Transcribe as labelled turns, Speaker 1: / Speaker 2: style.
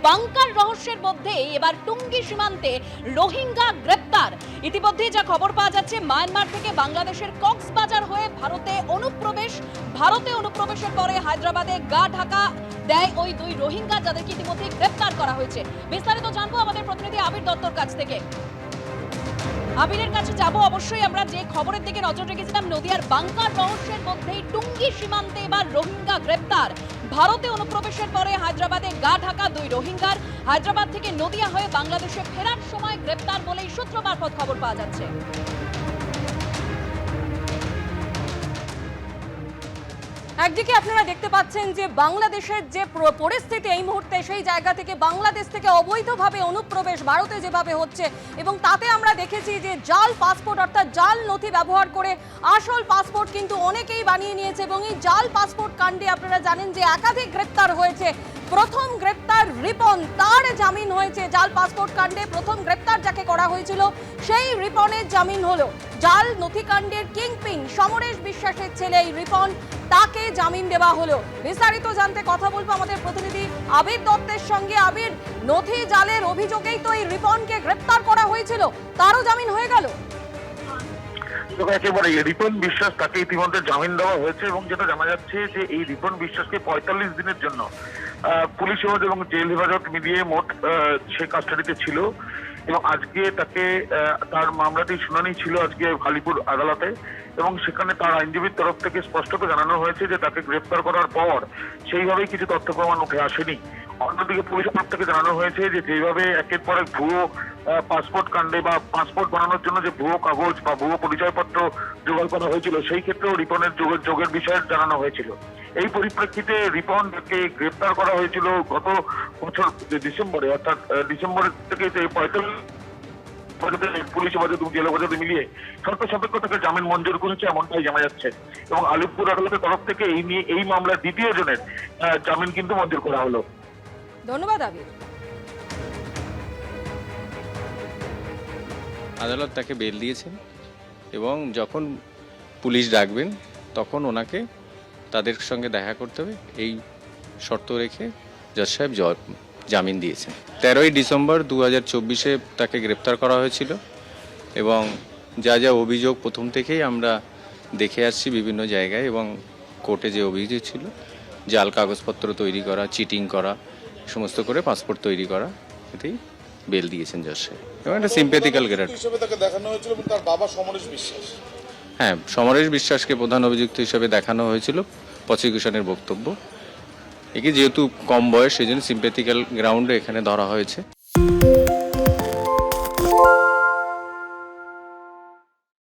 Speaker 1: Bunker রহস্যের মধ্যে এবার টুঙ্গি সীমান্তে রোহিঙ্গা গ্রেপ্তার। ইতিমধ্যে যা খবর পাওয়া যাচ্ছে, মায়ানমার থেকে বাংলাদেশের কক্সবাজার হয়ে ভারতে অনুপ্রবেশের পরে হায়দ্রাবাদে গা ঢাকা দেয় ওই দুই রোহিঙ্গা, যাদেরকে ইতিমধ্যে গ্রেপ্তার করা হয়েছে। বিস্তারিত জানবো আমাদের প্রতিনিধি আবির দত্তর কাছ থেকে। আবিরের কাছে যাব। অবশ্যই আমরা যে খবরের দিকে নজর রেখেছিলাম, নদিয়ার বাংকার রহস্যের মধ্যেই টুঙ্গি সীমান্তে এবার রোহিঙ্গা গ্রেপ্তার। ভারতে অনুপ্রবেশের পরে হায়দ্রাবাদে গা ঢাকা দুই রোহিঙ্গার হায়দ্রাবাদ থেকে নদিয়া হয়ে বাংলাদেশে ফেরার সময় গ্রেপ্তার বলেই সূত্র মারফত খবর পাওয়া যাচ্ছে। একদিকে আপনারা দেখতে পাচ্ছেন যে বাংলাদেশের যে পরিস্থিতি এই মুহূর্তে, সেই জায়গা থেকে বাংলাদেশ থেকে অবৈধভাবে অনুপ্রবেশ ভারতে যেভাবে হচ্ছে, এবং তাতে আমরা দেখেছি যে জাল পাসপোর্ট অর্থাৎ জাল নথি ব্যবহার করে আসল পাসপোর্ট কিন্তু অনেকেই বানিয়ে নিয়েছে। এবং এই জাল পাসপোর্ট কাণ্ডে আপনারা জানেন যে একাধিক গ্রেপ্তার হয়েছে। প্রথম গ্রেপ্তার রিপন, তার জামিন হয়েছে। জাল পাসপোর্ট কাণ্ডে প্রথম গ্রেপ্তার যাকে করা হয়েছিল সেই রিপনের জামিন হলো। জাল নথিকাণ্ডের কিংপিন সমরেশ বিশ্বাসের ছেলে এই রিপন, তাকে জামিন দেওয়া হলো। বিস্তারিত জানতে কথা বলবো আমাদের প্রতিনিধি আবির দত্তের সঙ্গে। আবির, নথি জালের অভিযোগেই তো এই রিপনকে গ্রেপ্তার করা হয়েছিল, তারও জামিন হয়ে গেল।
Speaker 2: একেবারে রিপন বিশ্বাস, তাকে ইতিমধ্যে জামিন দেওয়া হয়েছে এবং যেটা জানা যাচ্ছে যে এই রিপন বিশ্বাসকে 45 দিনের জন্য পুলিশ হেফাজত এবং জেল হেফাজত মিলিয়ে মোট সে কাস্টাডিতে ছিল। এবং আজকে তাকে তার মামলাটি শুনানি ছিল আজকে ভালিপুর আদালতে, এবং সেখানে তার আইনজীবীর তরফ থেকে স্পষ্টত জানানো হয়েছে যে তাকে গ্রেপ্তার করার পর সেইভাবেই কিছু তথ্য প্রমাণ উঠে আসেনি। অন্যদিকে পুলিশের তরফ থেকে জানানো হয়েছে যে যেভাবে একের পর এক ভুয়ো পাসপোর্ট কাণ্ডে বা পাসপোর্ট বানানোর জন্য যে ভুয়ো কাগজ বা ভুয়ো পরিচয়পত্র জোগাড় করা হয়েছিল, সেই ক্ষেত্রেও রিপনের যোগের বিষয়ে জানানো হয়েছিল। এই পরিপ্রেক্ষিতে রিপনকে গ্রেপ্তার করা হয়েছিল গত বছর ডিসেম্বরে, অর্থাৎ ডিসেম্বরের থেকে 45 পুলিশ হেফাজত এবং জেল হেফাজত মিলিয়ে শর্ত সাপেক্ষ তাকে জামিন মঞ্জুর করেছে, এমনটাই জানা যাচ্ছে। এবং আলিপুর আদালতের তরফ থেকে এই মামলার দ্বিতীয় জনের জামিন কিন্তু মঞ্জুর করা হলো।
Speaker 1: ধন্যবাদ আবির।
Speaker 3: আদালত তাকে বেল দিয়েছেন এবং যখন পুলিশ ডাকবেন তখন ওনাকে তাদের সঙ্গে দেখা করতে হবে, এই শর্ত রেখে জজ সাহেব জামিন দিয়েছেন। 13ই ডিসেম্বর 2024-এ তাকে গ্রেপ্তার করা হয়েছিল এবং যা যা অভিযোগ প্রথম থেকেই আমরা দেখে আসছি বিভিন্ন জায়গায়, এবং কোর্টে যে অভিযোগ ছিল জাল কাগজপত্র তৈরি করা, চিটিং করা, সমস্ত করে পাসপোর্ট তৈরি করা, এতেই বেল দিয়েছেন জজ সাহেব। এবং একটা সিম্প্যাথিক্যাল গ্রেড
Speaker 4: হিসেবে তাকে দেখানো হয়েছিল এবং তার বাবা সমরেশ বিশ্বাস।
Speaker 3: হ্যাঁ, সমরেশ বিশ্বাসকে প্রধান অভিযুক্ত হিসেবে দেখানো হয়েছিল। প্রসিকিউশনের বক্তব্য, একে যেহেতু কম বয়স সেই জন্য সিম্প্যাথিক্যাল গ্রাউন্ডে এখানে ধরা হয়েছে।